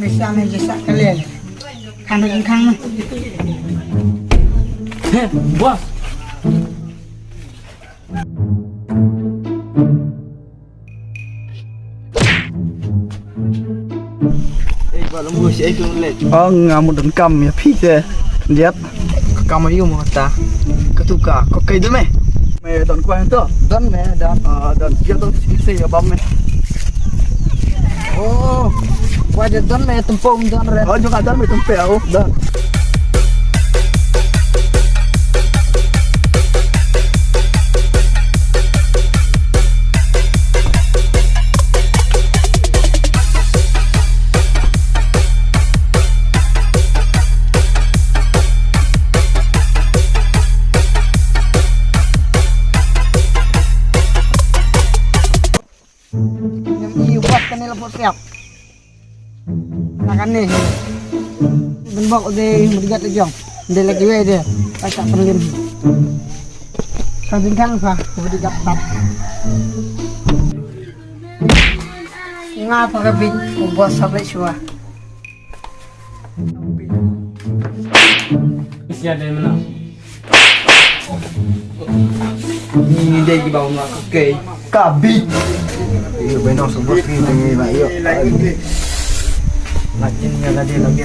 bisa menjesak kalian. Kan kang. Bos. Gọi là mua sẽ cứ lên Một đống cầm ya phi kìa. Lihat. cầm ấy mà ta cái tu cả có cây đó mày Mày đón qua itu. đón mày đón Dan dia tuh sini ya bam. oh wajah đón mày tempung đón rồi Oh, juga dan itu PO dan. Yang buat kan lepot siap. Makan nih. Gembok deh, merigat aja. Dia lagi we dia. Tak perlim. Sambil kang pa, merigat tap. Ngapa kabit buat sampai semua. Isi ada yang menang. đi đây cái bầu mà kề Kabit. thì bên nó sống bớt thì người vậy Lajinnya tadi lagi.